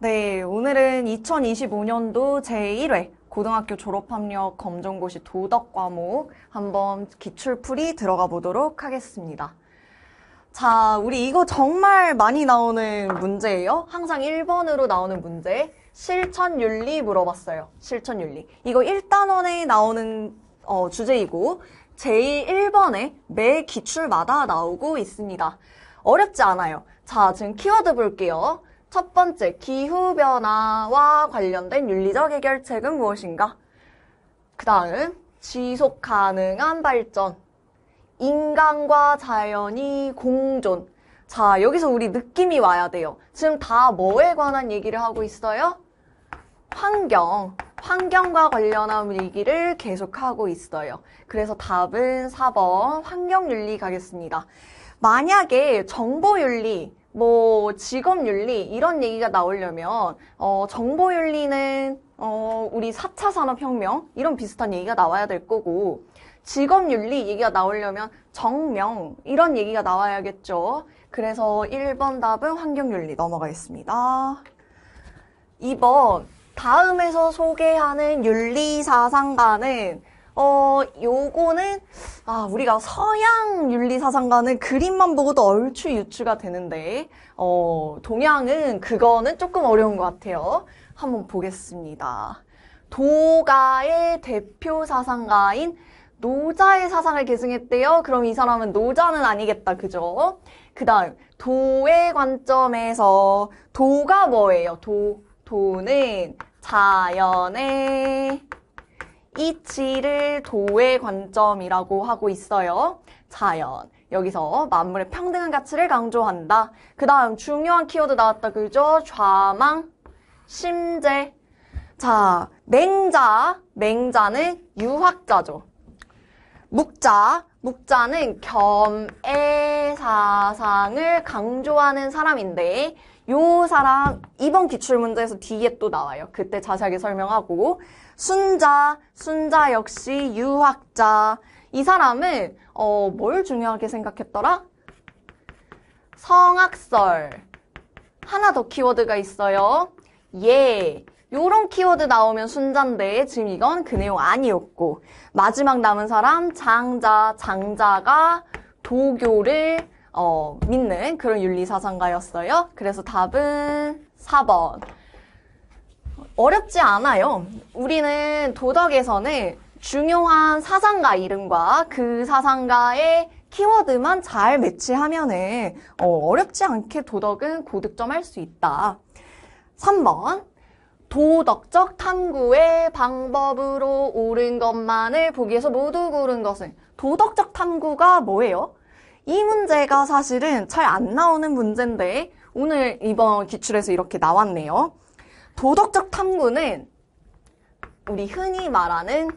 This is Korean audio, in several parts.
네, 오늘은 2025년도 제1회 고등학교 졸업학력 검정고시 도덕 과목 한번 기출풀이 들어가 보도록 하겠습니다. 자, 우리 이거 정말 많이 나오는 문제예요. 항상 1번으로 나오는 문제. 실천윤리 물어봤어요. 실천윤리. 이거 1단원에 나오는 주제이고 제1번에 매 기출마다 나오고 있습니다. 어렵지 않아요. 자, 지금 키워드 볼게요. 첫 번째, 기후변화와 관련된 윤리적 해결책은 무엇인가? 그 다음, 지속 가능한 발전. 인간과 자연이 공존. 자, 여기서 우리 느낌이 와야 돼요. 지금 다 뭐에 관한 얘기를 하고 있어요? 환경과 관련한 얘기를 계속하고 있어요. 그래서 답은 4번 환경윤리 가겠습니다. 만약에 정보윤리, 직업윤리 이런 얘기가 나오려면 정보윤리는 우리 4차 산업혁명 이런 비슷한 얘기가 나와야 될 거고 직업윤리 얘기가 나오려면 정명 이런 얘기가 나와야겠죠. 그래서 1번 답은 환경윤리 넘어가겠습니다. 2번 다음에서 소개하는 윤리사상가는 요거는 우리가 서양 윤리사상가는 그림만 보고도 얼추 유추가 되는데 동양은 그거는 조금 어려운 것 같아요. 한번 보겠습니다. 도가의 대표 사상가인 노자의 사상을 계승했대요. 그럼 이 사람은 노자는 아니겠다, 그죠? 그 다음 도의 관점에서 도가 뭐예요? 도는 자연의 이치를 도의 관점이라고 하고 있어요. 자연. 여기서 만물의 평등한 가치를 강조한다. 그 다음 중요한 키워드 나왔다. 그죠? 좌망, 심재. 자, 맹자는 유학자죠. 묵자는 겸애 사상을 강조하는 사람인데 요 사람 이번 기출문제에서 뒤에 또 나와요. 그때 자세하게 설명하고 순자 역시 유학자. 이 사람은 뭘 중요하게 생각했더라? 성악설. 하나 더 키워드가 있어요. 요런 키워드 나오면 순자인데 지금 이건 그 내용 아니었고 마지막 남은 사람 장자가 도교를 믿는 그런 윤리사상가였어요. 그래서 답은 4번. 어렵지 않아요. 우리는 도덕에서는 중요한 사상가 이름과 그 사상가의 키워드만 잘 매치하면은 어렵지 않게 도덕은 고득점할 수 있다. 3번. 도덕적 탐구의 방법으로 옳은 것만을 보기에서 모두 고른 것은 도덕적 탐구가 뭐예요? 이 문제가 사실은 잘 안 나오는 문제인데 오늘 이번 기출에서 이렇게 나왔네요. 도덕적 탐구는 우리 흔히 말하는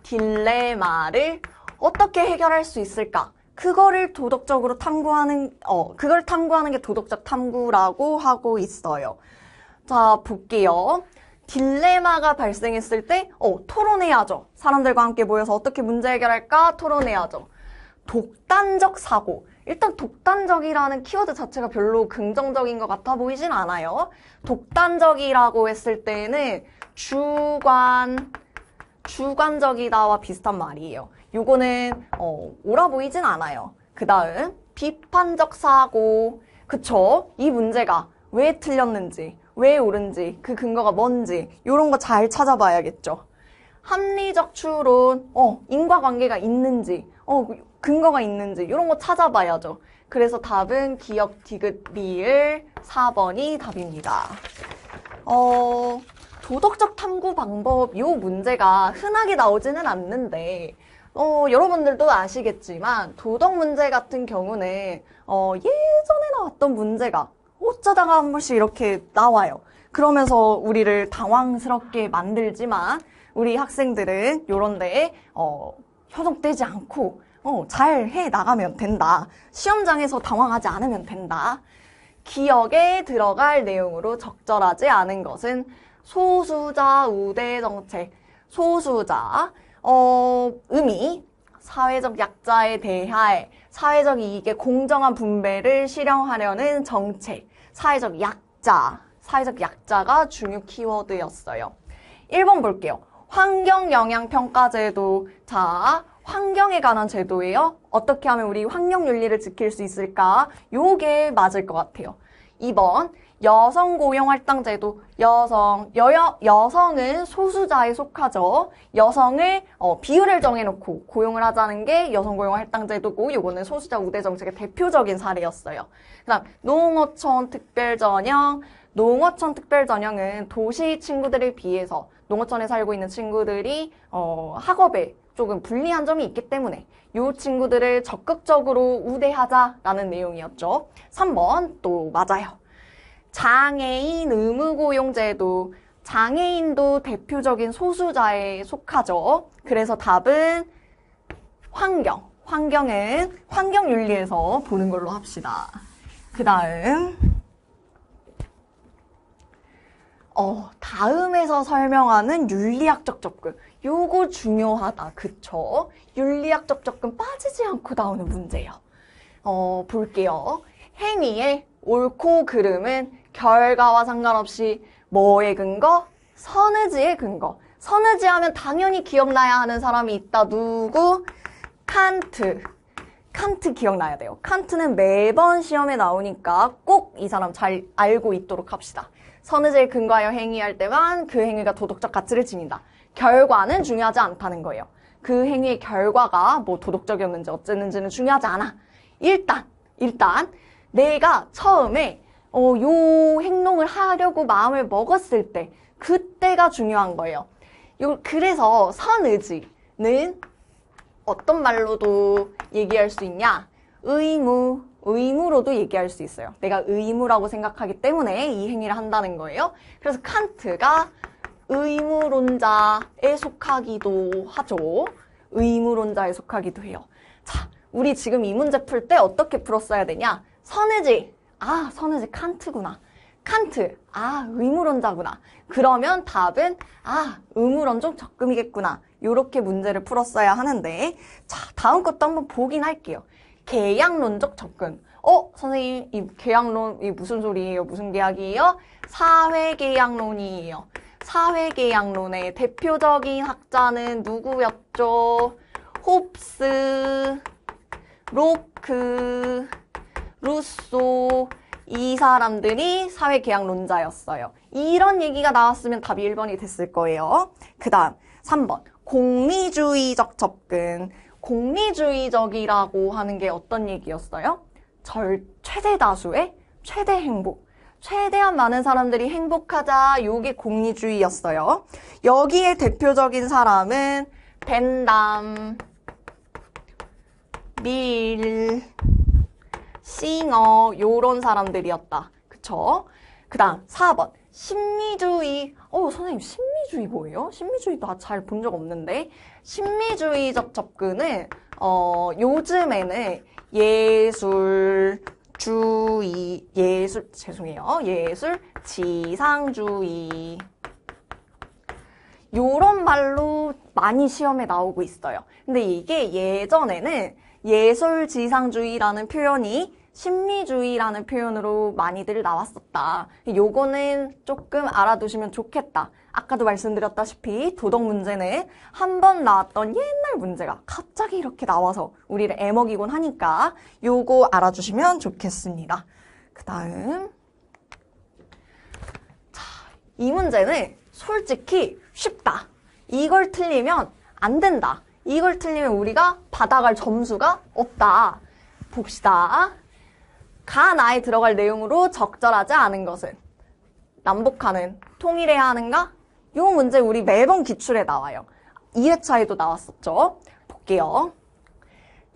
딜레마를 어떻게 해결할 수 있을까? 그거를 도덕적으로 그걸 탐구하는 게 도덕적 탐구라고 하고 있어요. 자, 볼게요. 딜레마가 발생했을 때 토론해야죠. 사람들과 함께 모여서 어떻게 문제 해결할까? 토론해야죠. 독단적 사고. 일단 독단적이라는 키워드 자체가 별로 긍정적인 것 같아 보이진 않아요. 독단적이라고 했을 때는 주관적이다와 비슷한 말이에요. 요거는 옳아 보이진 않아요. 그 다음 비판적 사고. 그쵸? 이 문제가 왜 틀렸는지 왜 옳은지 그 근거가 뭔지 이런 거 잘 찾아봐야겠죠. 합리적 추론, 인과관계가 있는지 근거가 있는지 이런 거 찾아봐야죠. 그래서 답은 기역, 디귿, 리을 4번이 답입니다. 도덕적 탐구 방법 이 문제가 흔하게 나오지는 않는데 여러분들도 아시겠지만 도덕 문제 같은 경우는 예전에 나왔던 문제가 어쩌다가 한 번씩 이렇게 나와요. 그러면서 우리를 당황스럽게 만들지만 우리 학생들은 요런 데에 현혹되지 않고 잘 해나가면 된다. 시험장에서 당황하지 않으면 된다. 기억에 들어갈 내용으로 적절하지 않은 것은 소수자 우대 정책. 소수자 의미 사회적 약자에 대하여 사회적 이익의 공정한 분배를 실현하려는 정책. 사회적 약자 사회적 약자가 중요 키워드였어요. 1번 볼게요. 환경영향평가제도. 자, 환경에 관한 제도예요. 어떻게 하면 우리 환경윤리를 지킬 수 있을까? 요게 맞을 것 같아요. 2번 여성고용할당제도. 여성은 소수자에 속하죠. 여성을 비율을 정해놓고 고용을 하자는 게 여성고용할당제도고, 요거는 소수자 우대 정책의 대표적인 사례였어요. 그다음 농어촌 특별전형. 농어촌 특별전형은 도시 친구들에 비해서 농어촌에 살고 있는 친구들이 학업에 조금 불리한 점이 있기 때문에 이 친구들을 적극적으로 우대하자라는 내용이었죠. 3번 또 맞아요. 장애인 의무고용제도. 장애인도 대표적인 소수자에 속하죠. 그래서 답은 환경은 환경윤리에서 보는 걸로 합시다. 그 다음 다음에서 설명하는 윤리학적 접근. 요거 중요하다. 그쵸? 윤리학적 접근 빠지지 않고 나오는 문제예요. 볼게요. 행위의 옳고 그름은 결과와 상관없이 뭐의 근거? 선의지의 근거. 선의지하면 당연히 기억나야 하는 사람이 있다. 누구? 칸트. 칸트 기억나야 돼요. 칸트는 매번 시험에 나오니까 꼭 이 사람 잘 알고 있도록 합시다. 선의지에 근거하여 행위할 때만 그 행위가 도덕적 가치를 지닌다. 결과는 중요하지 않다는 거예요. 그 행위의 결과가 뭐 도덕적이었는지 어쨌는지는 중요하지 않아. 일단 내가 처음에 요 행동을 하려고 마음을 먹었을 때 그때가 중요한 거예요. 그래서 선의지는 어떤 말로도 얘기할 수 있냐? 의무로도 얘기할 수 있어요. 내가 의무라고 생각하기 때문에 이 행위를 한다는 거예요. 그래서 칸트가 의무론자에 속하기도 하죠. 의무론자에 속하기도 해요. 자, 우리 지금 이 문제 풀 때 어떻게 풀었어야 되냐? 선의지. 선의지 칸트구나. 칸트. 의무론자구나. 그러면 답은 의무론적 적금이겠구나. 요렇게 문제를 풀었어야 하는데, 자, 다음 것도 한번 보긴 할게요. 계약론적 접근. 선생님, 이 계약론, 이 무슨 소리예요? 무슨 계약이에요? 사회계약론이에요. 사회계약론의 대표적인 학자는 누구였죠? 홉스, 로크, 루소, 이 사람들이 사회계약론자였어요. 이런 얘기가 나왔으면 답이 1번이 됐을 거예요. 그 다음 3번 공리주의적 접근. 공리주의적이라고 하는 게 어떤 얘기였어요? 최대 다수의 최대 행복. 최대한 많은 사람들이 행복하자. 요게 공리주의였어요. 여기에 대표적인 사람은 벤담, 밀, 싱어 요런 사람들이었다. 그쵸? 그 다음 4번 심리주의. 선생님 심리주의 뭐예요? 심리주의 나 잘 본 적 없는데. 심리주의적 접근은 요즘에는 예술 지상주의 요런 말로 많이 시험에 나오고 있어요. 근데 이게 예전에는 예술지상주의라는 표현이 심리주의라는 표현으로 많이들 나왔었다. 요거는 조금 알아두시면 좋겠다. 아까도 말씀드렸다시피 도덕 문제는 한 번 나왔던 옛날 문제가 갑자기 이렇게 나와서 우리를 애먹이곤 하니까 요거 알아주시면 좋겠습니다. 그 다음 이 문제는 솔직히 쉽다. 이걸 틀리면 안 된다. 이걸 틀리면 우리가 받아갈 점수가 없다. 봅시다. 가나에 들어갈 내용으로 적절하지 않은 것은 남북한은 통일해야 하는가? 이 문제 우리 매번 기출에 나와요. 2회차에도 나왔었죠. 볼게요.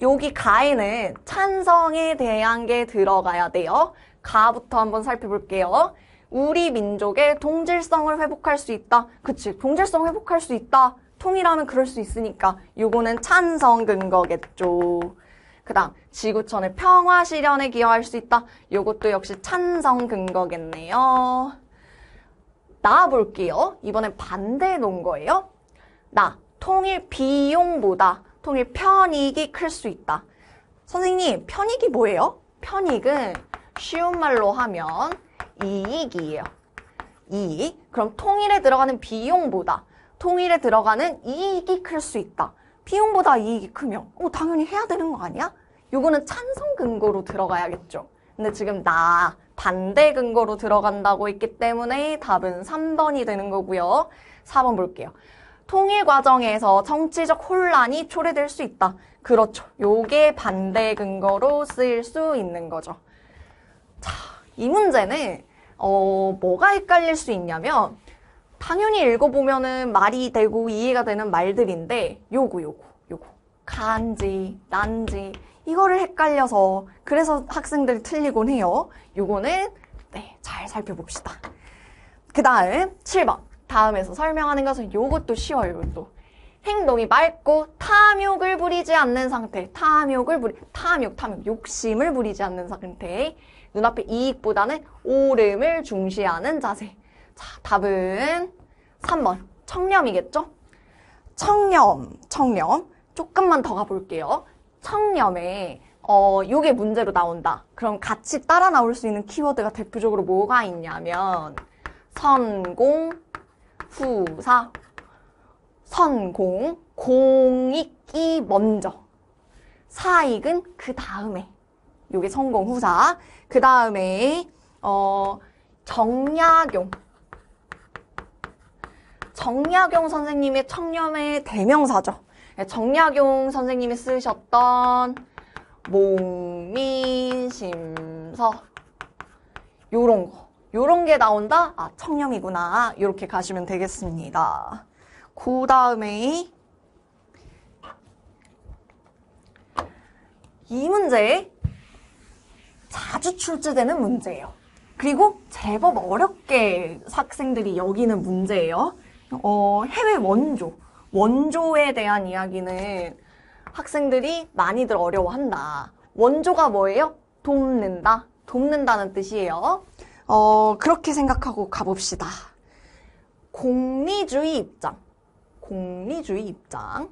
여기 가에는 찬성에 대한 게 들어가야 돼요. 가부터 한번 살펴볼게요. 우리 민족의 동질성을 회복할 수 있다. 그치, 동질성 회복할 수 있다. 통일하면 그럴 수 있으니까 요거는 찬성 근거겠죠. 그 다음 지구촌의 평화 실현에 기여할 수 있다. 요것도 역시 찬성 근거겠네요. 나와볼게요. 이번엔 반대해 놓은 거예요. 통일 비용보다 통일 편익이 클 수 있다. 선생님, 편익이 뭐예요? 편익은 쉬운 말로 하면 이익이에요. 이익. 그럼 통일에 들어가는 비용보다 통일에 들어가는 이익이 클 수 있다. 비용보다 이익이 크면 당연히 해야 되는 거 아니야? 요거는 찬성 근거로 들어가야겠죠. 근데 지금 반대 근거로 들어간다고 했기 때문에 답은 3번이 되는 거고요. 4번 볼게요. 통일 과정에서 정치적 혼란이 초래될 수 있다. 그렇죠. 요게 반대 근거로 쓰일 수 있는 거죠. 자, 이 문제는 뭐가 헷갈릴 수 있냐면 당연히 읽어보면은 말이 되고 이해가 되는 말들인데 요거 간지, 난지 이거를 헷갈려서 그래서 학생들이 틀리곤 해요. 요거는 잘 살펴봅시다. 그 다음 7번 다음에서 설명하는 것은 요것도 쉬워요. 이것도 행동이 맑고 탐욕을 부리지 않는 상태. 탐욕, 욕심을 부리지 않는 상태. 눈앞의 이익보다는 옳음을 중시하는 자세. 자, 답은 3번 청렴이겠죠? 청렴. 조금만 더 가볼게요. 청렴에 요게 문제로 나온다. 그럼 같이 따라 나올 수 있는 키워드가 대표적으로 뭐가 있냐면 선공, 후사, 선공, 공익이 먼저, 사익은 그 다음에. 요게 선공, 후사. 그 다음에 정약용 선생님의 청렴의 대명사죠. 정약용 선생님이 쓰셨던 목민심서 요런 게 나온다? 청렴이구나. 요렇게 가시면 되겠습니다. 그 다음에 이 문제 자주 출제되는 문제예요. 그리고 제법 어렵게 학생들이 여기는 문제예요. 해외 원조에 대한 이야기는 학생들이 많이들 어려워한다. 원조가 뭐예요? 돕는다는 뜻이에요. 그렇게 생각하고 가봅시다. 공리주의 입장에서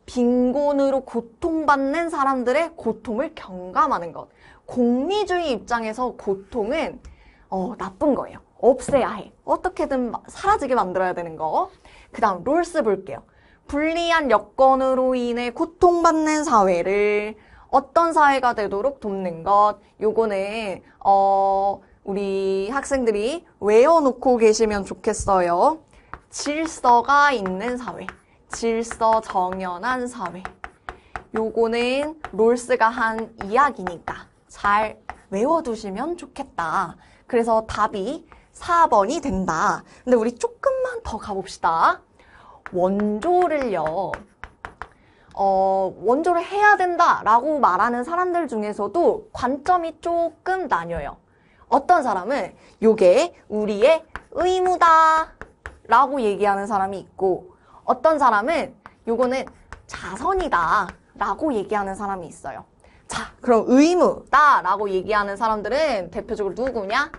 빈곤으로 고통받는 사람들의 고통을 경감하는 것. 공리주의 입장에서 고통은 나쁜 거예요. 없애야 해. 어떻게든 사라지게 만들어야 되는 거. 그 다음 롤스 볼게요. 불리한 여건으로 인해 고통받는 사회를 어떤 사회가 되도록 돕는 것. 요거는 우리 학생들이 외워놓고 계시면 좋겠어요. 질서가 있는 사회. 질서 정연한 사회. 요거는 롤스가 한 이야기니까 잘 외워두시면 좋겠다. 그래서 답이 4번이 된다. 근데 우리 조금만 더 가봅시다. 원조를 해야 된다라고 말하는 사람들 중에서도 관점이 조금 나뉘어요. 어떤 사람은 요게 우리의 의무다 라고 얘기하는 사람이 있고, 어떤 사람은 요거는 자선이다 라고 얘기하는 사람이 있어요. 자, 그럼 의무다 라고 얘기하는 사람들은 대표적으로 누구냐?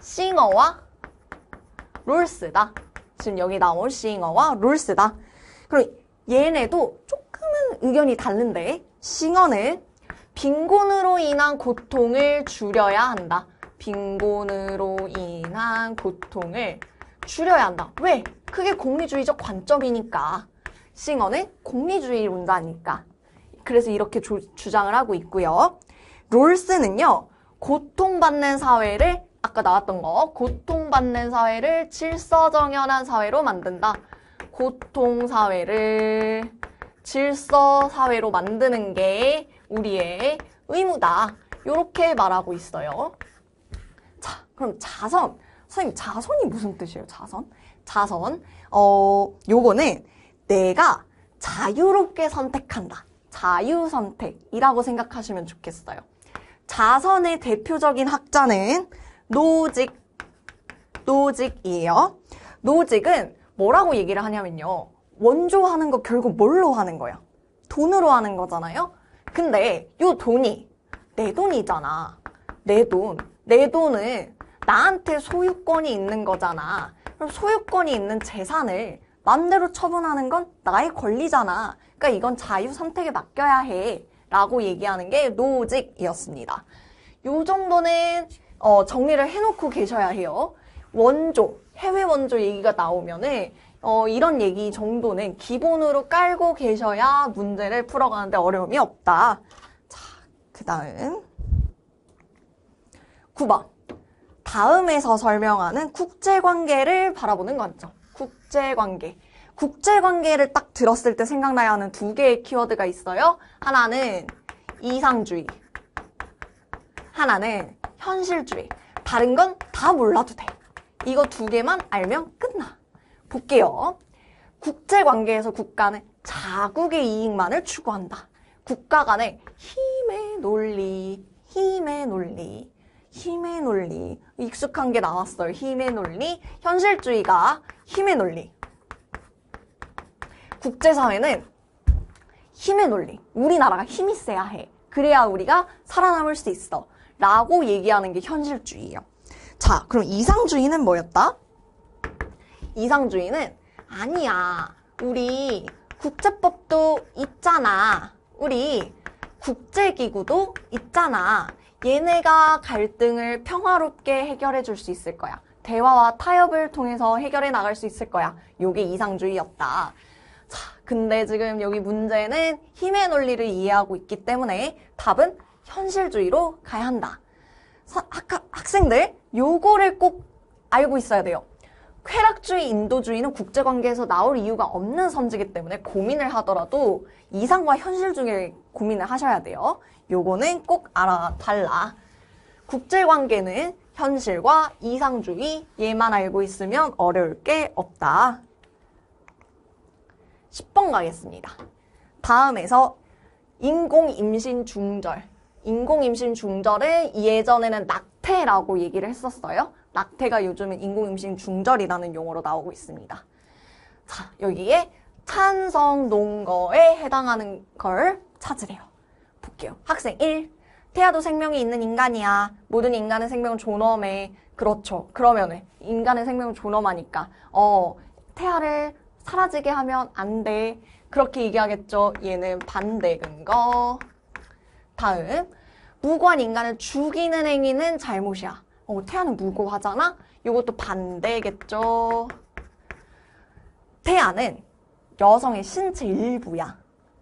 싱어와 롤스다. 지금 여기 나온 싱어와 롤스다. 그럼 얘네도 조금은 의견이 다른데, 싱어는 빈곤으로 인한 고통을 줄여야 한다. 빈곤으로 인한 고통을 줄여야 한다. 왜? 그게 공리주의적 관점이니까. 싱어는 공리주의론자니까. 그래서 이렇게 주장을 하고 있고요. 롤스는요, 고통받는 사회를, 아까 나왔던 거, 고통받는 사회를 질서정연한 사회로 만든다. 고통사회를 질서사회로 만드는 게 우리의 의무다. 이렇게 말하고 있어요. 자, 그럼 자선. 선생님, 자선이 무슨 뜻이에요, 자선? 자선, 요거는 내가 자유롭게 선택한다. 자유선택이라고 생각하시면 좋겠어요. 자선의 대표적인 학자는 노직이에요. 노직은 뭐라고 얘기를 하냐면요. 원조하는 거 결국 뭘로 하는 거야? 돈으로 하는 거잖아요? 근데 요 돈이 내 돈이잖아. 내 돈. 내 돈은 나한테 소유권이 있는 거잖아. 그럼 소유권이 있는 재산을 맘대로 처분하는 건 나의 권리잖아. 그러니까 이건 자유 선택에 맡겨야 해. 라고 얘기하는 게 노직이었습니다. 요 정도는 정리를 해놓고 계셔야 해요. 원조, 해외 원조 얘기가 나오면은 이런 얘기 정도는 기본으로 깔고 계셔야 문제를 풀어가는데 어려움이 없다. 자, 그 다음 9번. 다음에서 설명하는 국제관계를 바라보는 관점. 국제관계. 국제관계를 딱 들었을 때 생각나야 하는 두 개의 키워드가 있어요. 하나는 이상주의. 하나는 현실주의. 다른 건 다 몰라도 돼. 이거 두 개만 알면 끝나. 볼게요. 국제관계에서 국가는 자국의 이익만을 추구한다. 국가 간의 힘의 논리, 힘의 논리, 힘의 논리. 익숙한 게 나왔어요. 힘의 논리. 현실주의가 힘의 논리. 국제사회는 힘의 논리. 우리나라가 힘이 세야 해. 그래야 우리가 살아남을 수 있어. 라고 얘기하는 게 현실주의예요. 자, 그럼 이상주의는 뭐였다? 이상주의는 아니야. 우리 국제법도 있잖아. 우리 국제기구도 있잖아. 얘네가 갈등을 평화롭게 해결해 줄 수 있을 거야. 대화와 타협을 통해서 해결해 나갈 수 있을 거야. 요게 이상주의였다. 자, 근데 지금 여기 문제는 힘의 논리를 이해하고 있기 때문에 답은 현실주의로 가야 한다. 학생들, 요거를 꼭 알고 있어야 돼요. 쾌락주의, 인도주의는 국제관계에서 나올 이유가 없는 선지기 때문에 고민을 하더라도 이상과 현실주의를 고민을 하셔야 돼요. 요거는 꼭 알아달라. 국제관계는 현실과 이상주의, 얘만 알고 있으면 어려울 게 없다. 10번 가겠습니다. 다음에서 인공임신 중절. 인공임신 중절을 예전에는 낙태라고 얘기를 했었어요. 낙태가 요즘은 인공임신 중절이라는 용어로 나오고 있습니다. 자, 여기에 찬성 논거에 해당하는 걸 찾으래요. 볼게요. 학생 1. 태아도 생명이 있는 인간이야. 모든 인간의 생명은 존엄해. 그렇죠. 그러면은 인간의 생명은 존엄하니까 태아를 사라지게 하면 안 돼. 그렇게 얘기하겠죠. 얘는 반대 근거. 다음, 무고한 인간을 죽이는 행위는 잘못이야. 태아는 무고하잖아? 이것도 반대겠죠. 태아는 여성의 신체 일부야.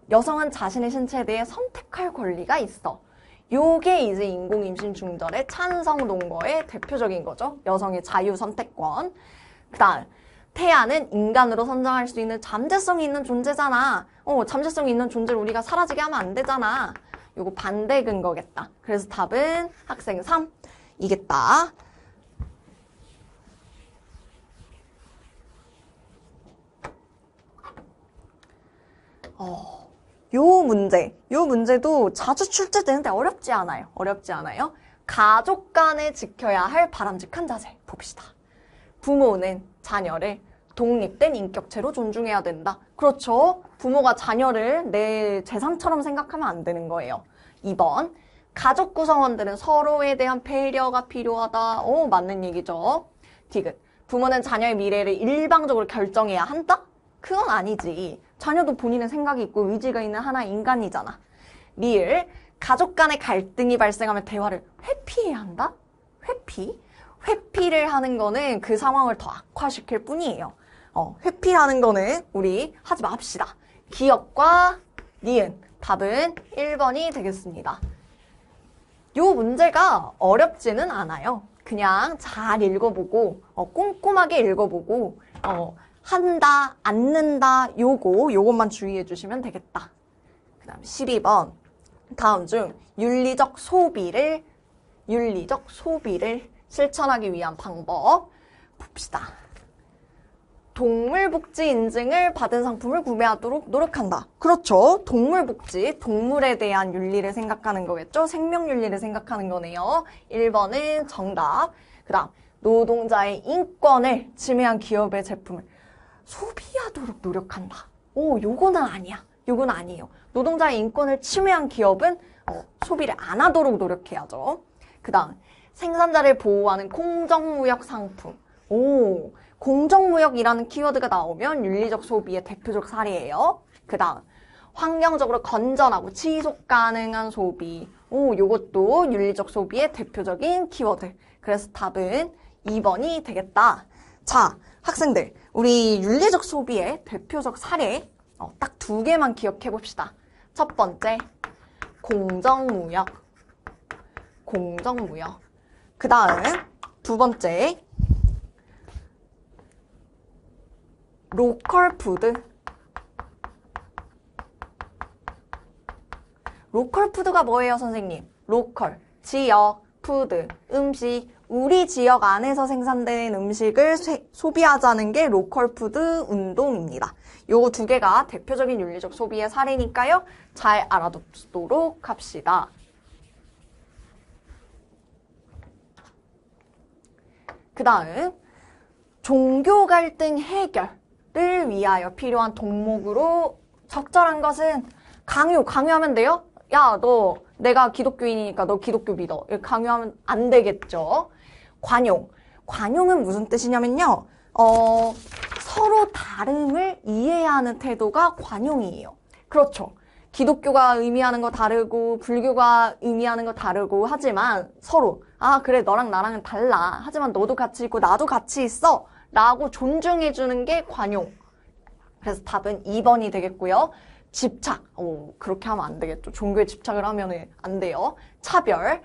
여성은 자신의 신체에 대해 선택할 권리가 있어. 요게 이제 인공임신 중절의 찬성 논거의 대표적인 거죠. 여성의 자유선택권. 그 다음, 태아는 인간으로 선정할 수 있는 잠재성이 있는 존재잖아. 잠재성이 있는 존재를 우리가 사라지게 하면 안 되잖아. 요거 반대 근거겠다. 그래서 답은 학생 3 이겠다. 요 문제도 자주 출제되는데 어렵지 않아요. 어렵지 않아요. 가족 간에 지켜야 할 바람직한 자세 봅시다. 부모는 자녀를 독립된 인격체로 존중해야 된다. 그렇죠. 부모가 자녀를 내 재산처럼 생각하면 안 되는 거예요. 2번, 가족 구성원들은 서로에 대한 배려가 필요하다. 맞는 얘기죠. 디귿, 부모는 자녀의 미래를 일방적으로 결정해야 한다? 그건 아니지. 자녀도 본인의 생각이 있고 의지가 있는 하나의 인간이잖아. 리을, 가족 간의 갈등이 발생하면 대화를 회피해야 한다? 회피? 회피를 하는 거는 그 상황을 더 악화시킬 뿐이에요. 회피하는 거는 우리 하지 맙시다. 기억과 니은, 답은 1번이 되겠습니다. 요 문제가 어렵지는 않아요. 그냥 잘 읽어보고 꼼꼼하게 읽어보고 한다, 않는다 요것만 주의해 주시면 되겠다. 그 다음 12번 다음 중 윤리적 소비를 실천하기 위한 방법 봅시다. 동물복지 인증을 받은 상품을 구매하도록 노력한다. 그렇죠. 동물복지, 동물에 대한 윤리를 생각하는 거겠죠. 생명윤리를 생각하는 거네요. 1번은 정답. 그 다음 노동자의 인권을 침해한 기업의 제품을 소비하도록 노력한다. 요거는 아니야. 요건 아니에요. 노동자의 인권을 침해한 기업은 소비를 안 하도록 노력해야죠. 그 다음 생산자를 보호하는 공정무역 상품. 공정무역이라는 키워드가 나오면 윤리적 소비의 대표적 사례예요. 그 다음 환경적으로 건전하고 지속 가능한 소비. 요것도 윤리적 소비의 대표적인 키워드. 그래서 답은 2번이 되겠다. 자, 학생들, 우리 윤리적 소비의 대표적 사례 딱 2개만 기억해 봅시다. 첫 번째, 공정무역. 공정무역. 그 다음, 두 번째, 로컬푸드. 로컬푸드가 뭐예요, 선생님? 로컬, 지역, 푸드, 음식, 우리 지역 안에서 생산된 음식을 소비하자는 게 로컬푸드 운동입니다. 요거 2개가 대표적인 윤리적 소비의 사례니까요. 잘 알아두도록 합시다. 그 다음, 종교 갈등 해결을 위하여 필요한 덕목으로 적절한 것은 강요하면 돼요? 야, 내가 기독교인이니까 너 기독교 믿어. 이렇게 강요하면 안 되겠죠. 관용은 무슨 뜻이냐면요. 서로 다름을 이해하는 태도가 관용이에요. 그렇죠. 기독교가 의미하는 거 다르고 불교가 의미하는 거 다르고 하지만 서로 그래 너랑 나랑은 달라. 하지만 너도 같이 있고 나도 같이 있어. 라고 존중해주는 게 관용. 그래서 답은 2번이 되겠고요. 집착. 그렇게 하면 안 되겠죠. 종교에 집착을 하면 안 돼요. 차별.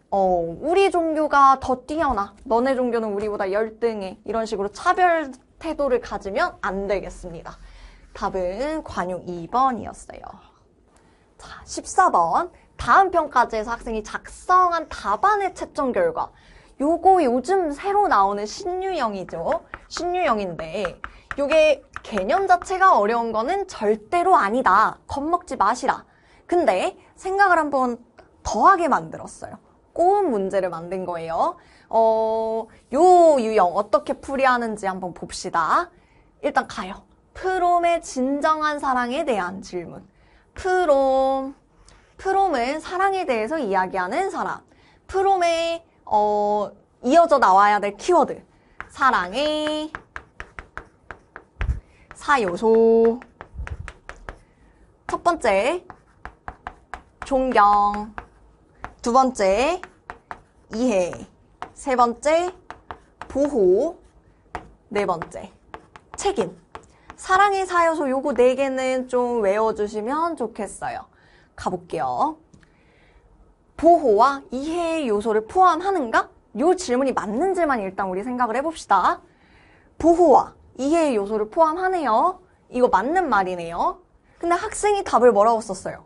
우리 종교가 더 뛰어나. 너네 종교는 우리보다 열등해. 이런 식으로 차별 태도를 가지면 안 되겠습니다. 답은 관용 2번이었어요. 자, 14번. 다음 평가지에서 학생이 작성한 답안의 채점 결과. 요거 요즘 새로 나오는 신유형이죠. 신유형인데 요게 개념 자체가 어려운 거는 절대로 아니다. 겁먹지 마시라. 근데 생각을 한번 더하게 만들었어요. 꼬은 문제를 만든 거예요. 요 유형 어떻게 풀이하는지 한번 봅시다. 일단 가요. 프롬의 진정한 사랑에 대한 질문. 프롬은 사랑에 대해서 이야기하는 사람. 프롬의 이어져 나와야 될 키워드. 사랑의 4요소. 첫 번째, 존경. 두 번째, 이해. 세 번째, 보호. 네 번째, 책임. 사랑의 4요소 요거 4개는 좀 외워주시면 좋겠어요. 가볼게요. 보호와 이해의 요소를 포함하는가? 요 질문이 맞는지만 일단 우리 생각을 해봅시다. 보호와 이해의 요소를 포함하네요. 이거 맞는 말이네요. 근데 학생이 답을 뭐라고 썼어요?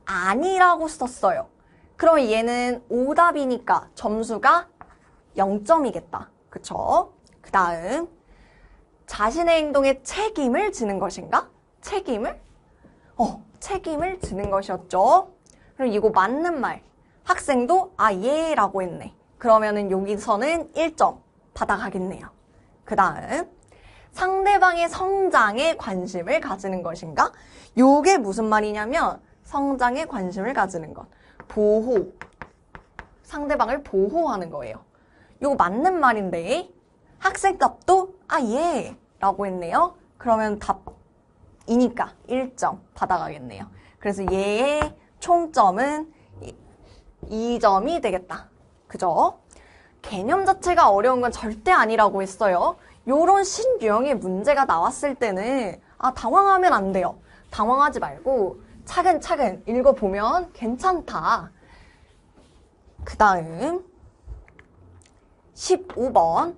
아니라고 썼어요. 그럼 얘는 오답이니까 점수가 0점이겠다. 그쵸? 그 다음, 자신의 행동에 책임을 지는 것인가? 책임을 지는 것이었죠. 그럼 이거 맞는 말. 학생도 예 라고 했네. 그러면은 여기서는 1점 받아가겠네요. 그 다음, 상대방의 성장에 관심을 가지는 것인가? 요게 무슨 말이냐면 성장에 관심을 가지는 것. 보호. 상대방을 보호하는 거예요. 요거 맞는 말인데 학생 답도 예 라고 했네요. 그러면 답이니까 1점 받아가겠네요. 그래서 얘의 총점은 2점이 되겠다. 그죠? 개념 자체가 어려운 건 절대 아니라고 했어요. 요런 신유형의 문제가 나왔을 때는 당황하면 안 돼요. 당황하지 말고 차근차근 읽어보면 괜찮다. 그 다음 15번.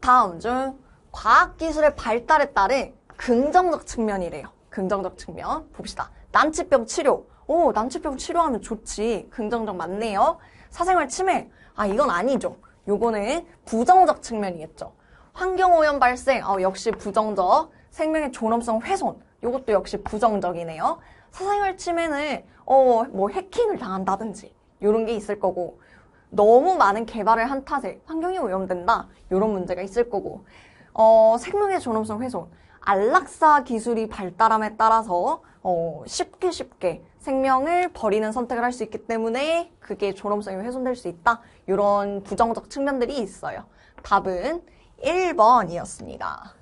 다음 중 과학기술의 발달에 따른 긍정적 측면이래요. 긍정적 측면 봅시다. 난치병 치료. 난치병 치료하면 좋지. 긍정적 맞네요. 사생활 침해. 이건 아니죠. 요거는 부정적 측면이겠죠. 환경오염 발생. 역시 부정적. 생명의 존엄성 훼손. 요것도 역시 부정적이네요. 사생활 침해는 뭐 해킹을 당한다든지 요런 게 있을 거고, 너무 많은 개발을 한 탓에 환경이 오염된다. 요런 문제가 있을 거고, 생명의 존엄성 훼손. 안락사 기술이 발달함에 따라서 쉽게 생명을 버리는 선택을 할 수 있기 때문에 그게 존엄성이 훼손될 수 있다. 이런 부정적 측면들이 있어요. 답은 1번이었습니다.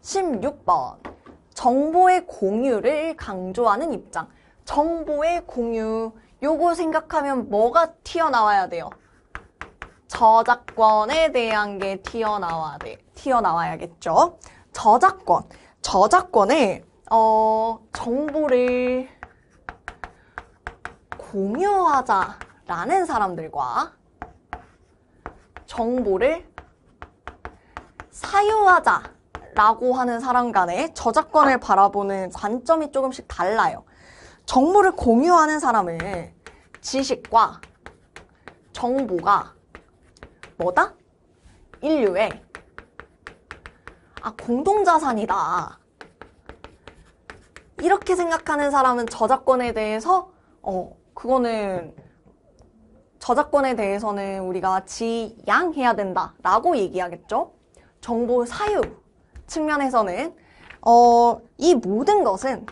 16번. 정보의 공유를 강조하는 입장. 정보의 공유. 요거 생각하면 뭐가 튀어나와야 돼요? 저작권에 대한 게 튀어나와야겠죠? 저작권에 정보를 공유하자라는 사람들과 정보를 사유하자라고 하는 사람 간의 저작권을 바라보는 관점이 조금씩 달라요. 정보를 공유하는 사람은 지식과 정보가 뭐다? 인류의 공동자산이다. 이렇게 생각하는 사람은 저작권에 대해서 그거는 저작권에 대해서는 우리가 지양해야 된다라고 얘기하겠죠. 정보 사유 측면에서는 이 모든 것은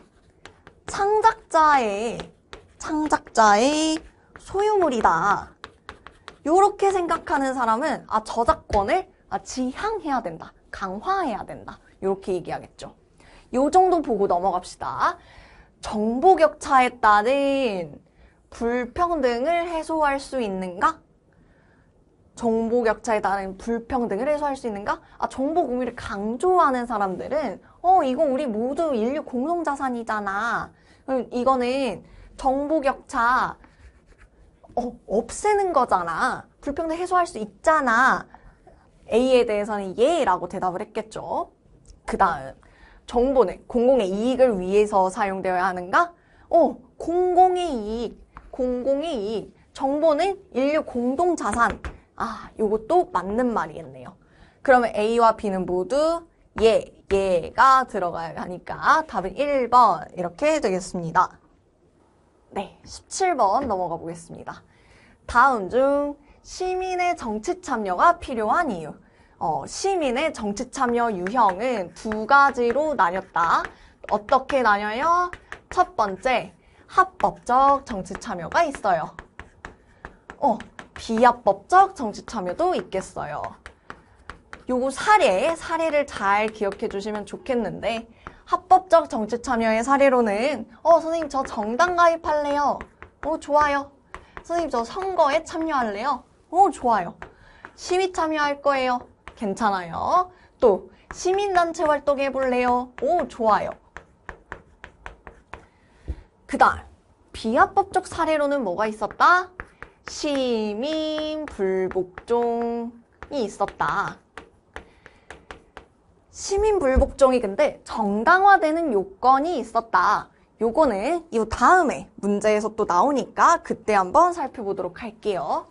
창작자의 소유물이다. 이렇게 생각하는 사람은 저작권을 지향해야 된다. 강화해야 된다. 이렇게 얘기하겠죠. 요 정도 보고 넘어갑시다. 정보 격차에 따른 불평등을 해소할 수 있는가? 정보 격차에 따른 불평등을 해소할 수 있는가? 정보 공유를 강조하는 사람들은 이거 우리 모두 인류 공동자산이잖아. 이거는 정보 격차 없애는 거잖아. 불평등 해소할 수 있잖아. A에 대해서는 예라고 대답을 했겠죠. 그 다음 정보는 공공의 이익을 위해서 사용되어야 하는가? 공공의 이익. 정보는 인류 공동자산. 요것도 맞는 말이겠네요. 그러면 A와 B는 모두 예가 들어가야 하니까 답은 1번 이렇게 되겠습니다. 네, 17번 넘어가 보겠습니다. 다음 중 시민의 정치 참여가 필요한 이유. 시민의 정치 참여 유형은 두 가지로 나뉘었다. 어떻게 나뉘어요? 첫 번째, 합법적 정치 참여가 있어요. 비합법적 정치 참여도 있겠어요. 요거 사례를 잘 기억해 주시면 좋겠는데, 합법적 정치 참여의 사례로는 선생님 저 정당 가입할래요. 좋아요. 선생님 저 선거에 참여할래요. 좋아요. 시위 참여할 거예요. 괜찮아요. 또 시민단체 활동해볼래요. 좋아요. 그 다음 비합법적 사례로는 뭐가 있었다? 시민 불복종이 있었다. 시민 불복종이 근데 정당화되는 요건이 있었다. 요거는 이 다음에 문제에서 또 나오니까 그때 한번 살펴보도록 할게요.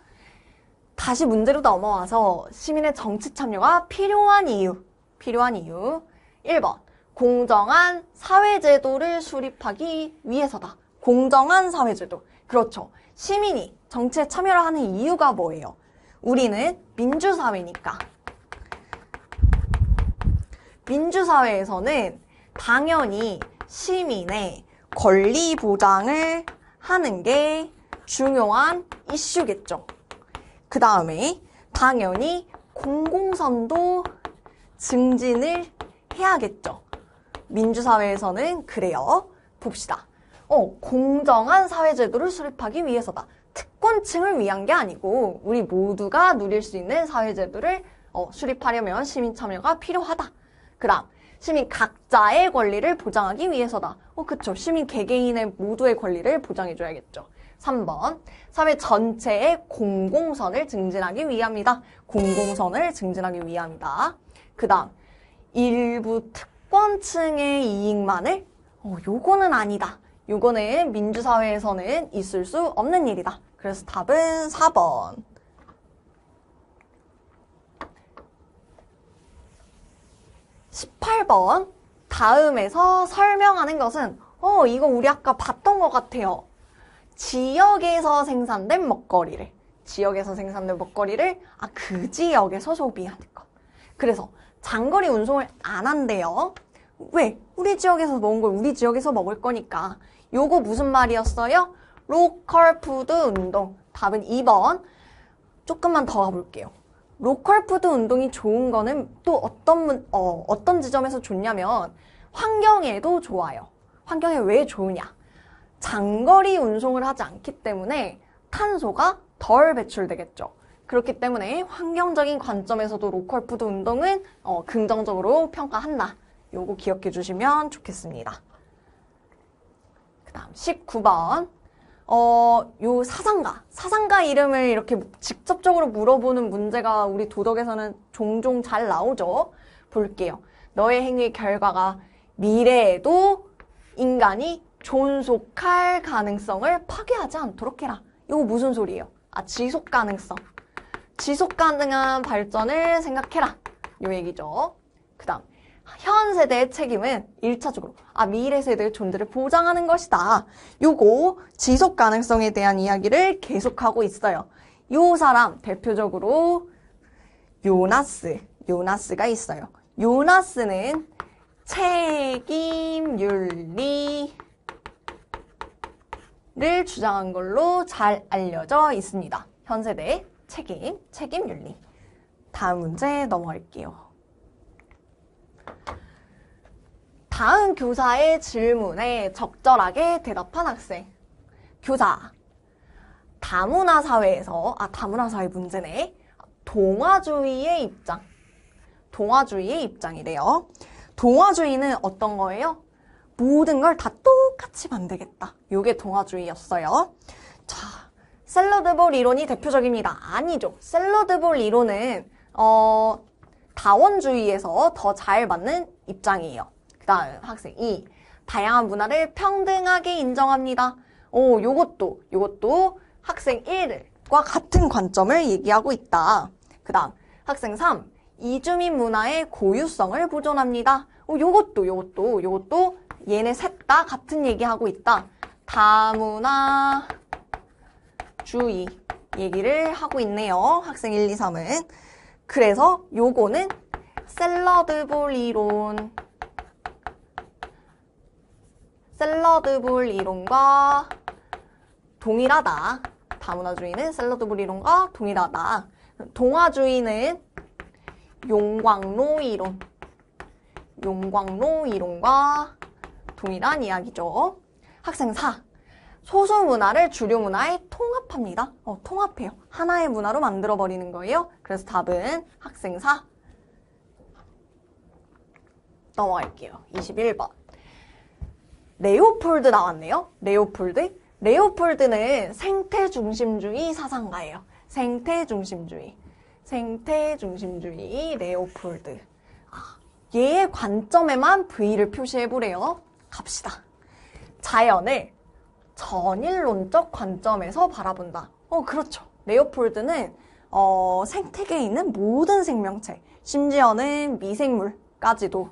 다시 문제로 넘어와서 시민의 정치 참여가 필요한 이유. 1번, 공정한 사회제도를 수립하기 위해서다. 공정한 사회제도. 그렇죠. 시민이 정치에 참여를 하는 이유가 뭐예요? 우리는 민주사회니까. 민주사회에서는 당연히 시민의 권리 보장을 하는 게 중요한 이슈겠죠. 그 다음에 당연히 공공선도 증진을 해야겠죠. 민주사회에서는 그래요. 봅시다. 공정한 사회제도를 수립하기 위해서다. 특권층을 위한 게 아니고 우리 모두가 누릴 수 있는 사회제도를 수립하려면 시민 참여가 필요하다. 그 다음 시민 각자의 권리를 보장하기 위해서다. 그쵸. 시민 개개인의 모두의 권리를 보장해줘야겠죠. 3번, 사회 전체의 공공선을 증진하기 위함이다. 공공선을 증진하기 위함이다. 그 다음, 일부 특권층의 이익만을? 요거는 아니다. 요거는 민주사회에서는 있을 수 없는 일이다. 그래서 답은 4번. 18번, 다음에서 설명하는 것은 이거 우리 아까 봤던 것 같아요. 지역에서 생산된 먹거리를 그 지역에서 소비하는 것. 그래서 장거리 운송을 안 한대요. 왜? 우리 지역에서 먹은 걸 우리 지역에서 먹을 거니까. 요거 무슨 말이었어요? 로컬 푸드 운동. 답은 2번. 조금만 더 가볼게요. 로컬 푸드 운동이 좋은 거는 또 어떤 지점에서 좋냐면 환경에도 좋아요. 환경에 왜 좋으냐? 장거리 운송을 하지 않기 때문에 탄소가 덜 배출되겠죠. 그렇기 때문에 환경적인 관점에서도 로컬푸드 운동은 긍정적으로 평가한다. 요거 기억해 주시면 좋겠습니다. 그 다음 19번. 요 사상가 이름을 이렇게 직접적으로 물어보는 문제가 우리 도덕에서는 종종 잘 나오죠. 볼게요. 너의 행위의 결과가 미래에도 인간이 존속할 가능성을 파괴하지 않도록 해라. 이거 무슨 소리예요? 지속 가능성. 지속 가능한 발전을 생각해라. 요 얘기죠. 그 다음 현 세대의 책임은 1차적으로 미래 세대의 존재를 보장하는 것이다. 요거 지속 가능성에 대한 이야기를 계속하고 있어요. 요 사람 대표적으로 요나스가 있어요. 요나스는 책임 윤리를 주장한 걸로 잘 알려져 있습니다. 현 세대의 책임 윤리. 다음 문제 넘어갈게요. 다음 교사의 질문에 적절하게 대답한 학생. 교사. 다문화 사회에서, 다문화 사회 문제네. 동화주의의 입장이래요. 동화주의는 어떤 거예요? 모든 걸 다 똑같이 만들겠다. 요게 동화주의였어요. 자, 샐러드볼 이론이 대표적입니다. 아니죠. 샐러드볼 이론은, 다원주의에서 더 잘 맞는 입장이에요. 그 다음 학생 2. 다양한 문화를 평등하게 인정합니다. 요것도 학생 1과 같은 관점을 얘기하고 있다. 그 다음 학생 3. 이주민 문화의 고유성을 보존합니다. 요것도 얘네 셋 다 같은 얘기하고 있다. 다문화주의 얘기를 하고 있네요. 학생 1, 2, 3은. 그래서 요거는 샐러드볼 이론과 동일하다. 다문화주의는 샐러드볼 이론과 동일하다. 동화주의는 용광로 이론과 동일한 이야기죠. 학생 4. 소수 문화를 주류 문화에 통합합니다. 통합해요. 하나의 문화로 만들어버리는 거예요. 그래서 답은 학생 4. 넘어갈게요. 21번. 레오폴드 나왔네요. 레오폴드는 생태중심주의 사상가예요. 생태중심주의 레오폴드. 얘의 관점에만 V를 표시해보래요. 갑시다. 자연을 전일론적 관점에서 바라본다. 그렇죠. 레오폴드는 생태계에 있는 모든 생명체, 심지어는 미생물까지도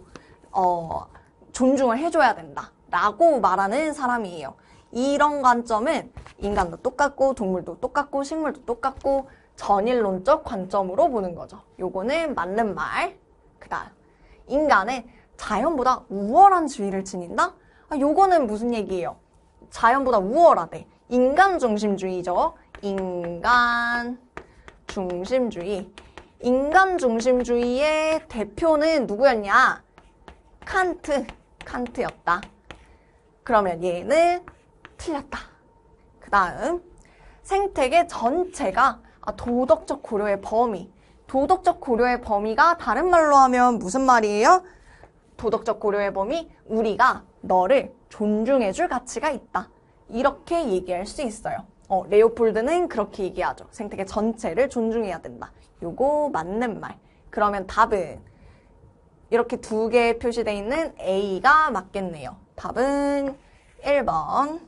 존중을 해줘야 된다. 라고 말하는 사람이에요. 이런 관점은 인간도 똑같고 동물도 똑같고 식물도 똑같고 전일론적 관점으로 보는 거죠. 요거는 맞는 말. 그 다음 인간은 자연보다 우월한 지위를 지닌다? 요거는 무슨 얘기예요? 자연보다 우월하대. 인간중심주의죠. 인간중심주의의 대표는 누구였냐? 칸트였다. 그러면 얘는 틀렸다. 그 다음 생태계 전체가 도덕적 고려의 범위가 다른 말로 하면 무슨 말이에요? 도덕적 고려의 범위, 우리가 너를 존중해줄 가치가 있다. 이렇게 얘기할 수 있어요. 레오폴드는 그렇게 얘기하죠. 생태계 전체를 존중해야 된다. 요거 맞는 말. 그러면 답은 이렇게 두 개 표시되어 있는 A가 맞겠네요. 답은 1번.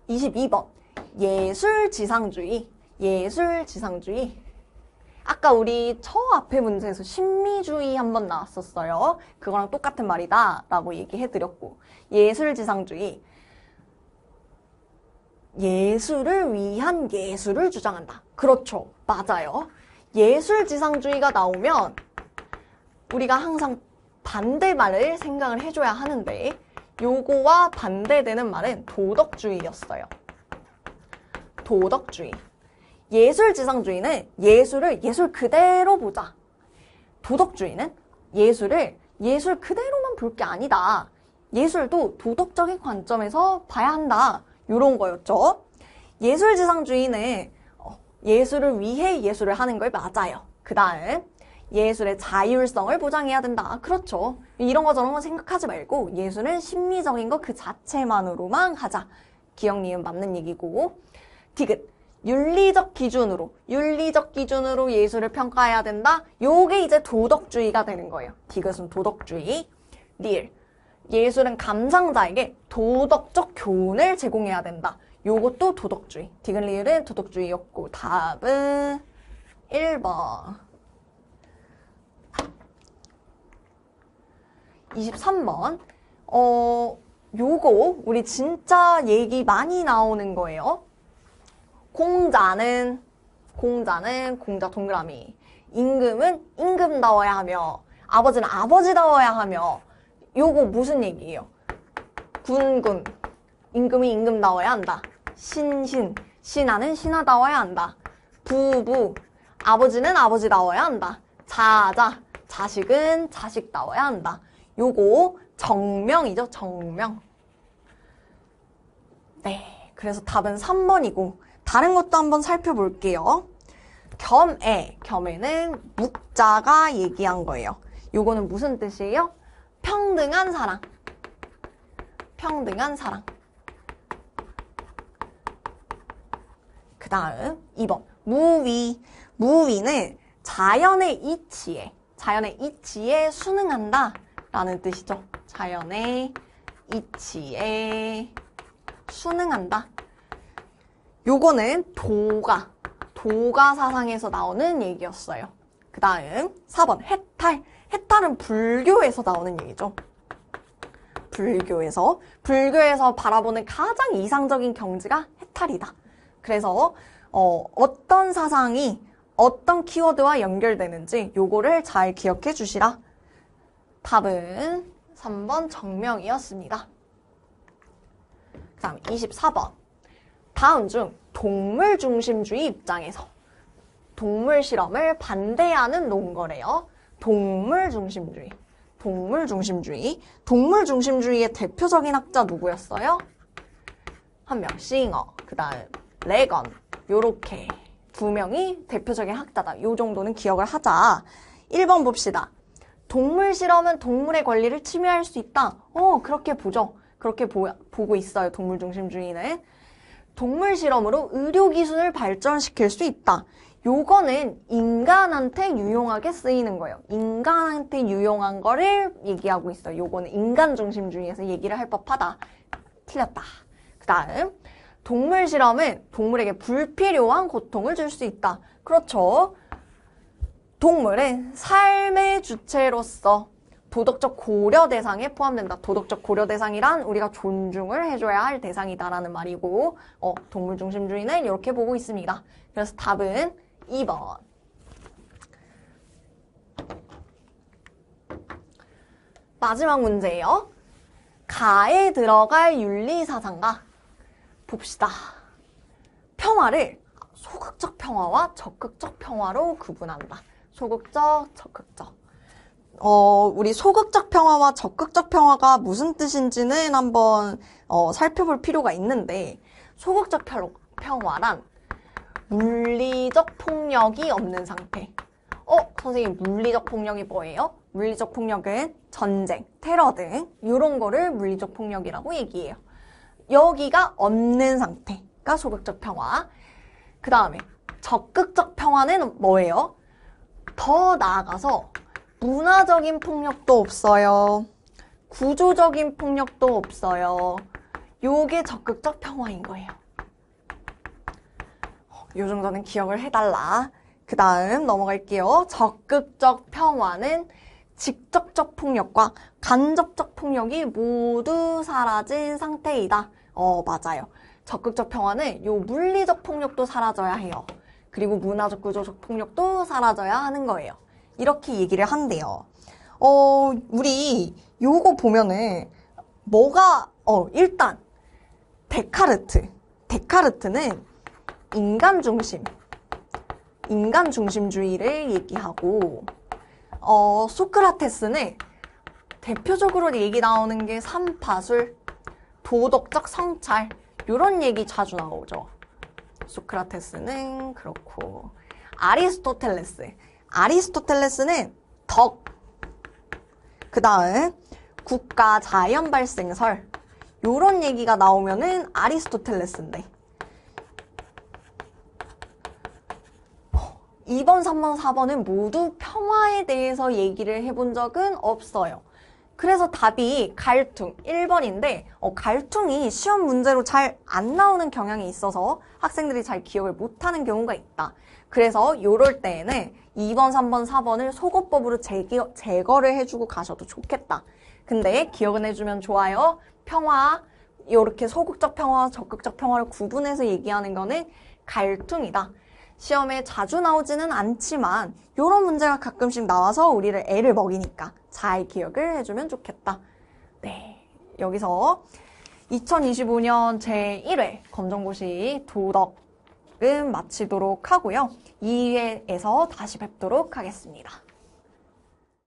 22번. 예술지상주의. 아까 우리 저 앞에 문제에서 신미주의 한번 나왔었어요. 그거랑 똑같은 말이다 라고 얘기해드렸고, 예술지상주의. 예술을 위한 예술을 주장한다. 그렇죠. 맞아요. 예술지상주의가 나오면 우리가 항상 반대말을 생각을 해줘야 하는데, 요거와 반대되는 말은 도덕주의였어요. 도덕주의. 예술지상주의는 예술을 예술 그대로 보자. 도덕주의는 예술을 예술 그대로만 볼 게 아니다. 예술도 도덕적인 관점에서 봐야 한다. 이런 거였죠. 예술지상주의는 예술을 위해 예술을 하는 걸 맞아요. 그 다음 예술의 자율성을 보장해야 된다. 그렇죠. 이런 거 저런 거 생각하지 말고 예술은 심리적인 거 그 자체만으로만 하자. 기억, 니은 맞는 얘기고. 디귿. 윤리적 기준으로 예술을 평가해야 된다. 요게 이제 도덕주의가 되는 거예요. 디귿은 도덕주의. 리을. 예술은 감상자에게 도덕적 교훈을 제공해야 된다. 요것도 도덕주의. 디귿, 리을은 도덕주의였고 답은 1번. 23번. 요거 우리 진짜 얘기 많이 나오는 거예요. 공자는 공자 동그라미. 임금은 임금다워야 하며 아버지는 아버지다워야 하며. 요거 무슨 얘기예요? 군군. 임금이 임금다워야 한다. 신하는 신하다워야 한다. 부부. 아버지는 아버지다워야 한다. 자식은 자식다워야 한다. 요거 정명이죠. 정명. 네, 그래서 답은 3번이고 다른 것도 한번 살펴볼게요. 겸에는 묵자가 얘기한 거예요. 요거는 무슨 뜻이에요? 평등한 사랑. 평등한 사랑. 그 다음 2번 무위는 자연의 이치에 순응한다 라는 뜻이죠. 자연의 이치에 순응한다. 요거는 도가 사상에서 나오는 얘기였어요. 그 다음 4번 해탈은 불교에서 나오는 얘기죠. 불교에서 바라보는 가장 이상적인 경지가 해탈이다. 그래서 어떤 사상이 어떤 키워드와 연결되는지 요거를 잘 기억해 주시라. 답은 3번 정명이었습니다. 그 다음 24번. 다음 중 동물 중심주의 입장에서 동물 실험을 반대하는 논거래요. 동물 중심주의의 대표적인 학자 누구였어요? 한 명 싱어, 그 다음 레건. 요렇게 두 명이 대표적인 학자다. 요 정도는 기억을 하자. 1번 봅시다. 동물 실험은 동물의 권리를 침해할 수 있다. 그렇게 보죠. 그렇게 보고 있어요. 동물 중심주의는. 동물 실험으로 의료 기술을 발전시킬 수 있다. 요거는 인간한테 유용하게 쓰이는 거예요. 인간한테 유용한 거를 얘기하고 있어요. 요거는 인간 중심주의에서 얘기를 할 법하다. 틀렸다. 그 다음 동물 실험은 동물에게 불필요한 고통을 줄 수 있다. 그렇죠. 동물은 삶의 주체로서 도덕적 고려 대상에 포함된다. 도덕적 고려 대상이란 우리가 존중을 해줘야 할 대상이다라는 말이고 동물 중심주의는 이렇게 보고 있습니다. 그래서 답은 2번. 마지막 문제예요. 가에 들어갈 윤리사상가. 봅시다. 평화를 소극적 평화와 적극적 평화로 구분한다. 소극적, 적극적. 우리 소극적 평화와 적극적 평화가 무슨 뜻인지는 한번 살펴볼 필요가 있는데, 소극적 평화란 물리적 폭력이 없는 상태. 선생님, 물리적 폭력이 뭐예요? 물리적 폭력은 전쟁, 테러 등 이런 거를 물리적 폭력이라고 얘기해요. 여기가 없는 상태가 소극적 평화. 그 다음에 적극적 평화는 뭐예요? 더 나아가서 문화적인 폭력도 없어요. 구조적인 폭력도 없어요. 요게 적극적 평화인 거예요. 요 정도는 기억을 해달라. 그 다음 넘어갈게요. 적극적 평화는 직접적 폭력과 간접적 폭력이 모두 사라진 상태이다. 맞아요. 적극적 평화는 요 물리적 폭력도 사라져야 해요. 그리고 문화적 구조적 폭력도 사라져야 하는 거예요. 이렇게 얘기를 한대요. 우리 요거 보면은 일단 데카르트는 인간 중심, 인간 중심주의를 얘기하고, 소크라테스는 대표적으로 얘기 나오는 게 삼파술, 도덕적 성찰, 이런 얘기 자주 나오죠. 소크라테스는 그렇고, 아리스토텔레스는 덕, 그 다음 국가 자연 발생설, 요런 얘기가 나오면은 아리스토텔레스인데 2번, 3번, 4번은 모두 평화에 대해서 얘기를 해본 적은 없어요. 그래서 답이 갈퉁 1번인데 갈퉁이 시험 문제로 잘 안 나오는 경향이 있어서 학생들이 잘 기억을 못하는 경우가 있다. 그래서 요럴 때에는 2번, 3번, 4번을 속어법으로 제거를 해주고 가셔도 좋겠다. 근데 기억은 해주면 좋아요. 평화, 이렇게 소극적 평화와 적극적 평화를 구분해서 얘기하는 거는 갈퉁이다. 시험에 자주 나오지는 않지만 이런 문제가 가끔씩 나와서 우리를 애를 먹이니까 잘 기억을 해주면 좋겠다. 네, 여기서 2025년 제1회 검정고시 도덕은 마치도록 하고요. 2회에서 다시 뵙도록 하겠습니다.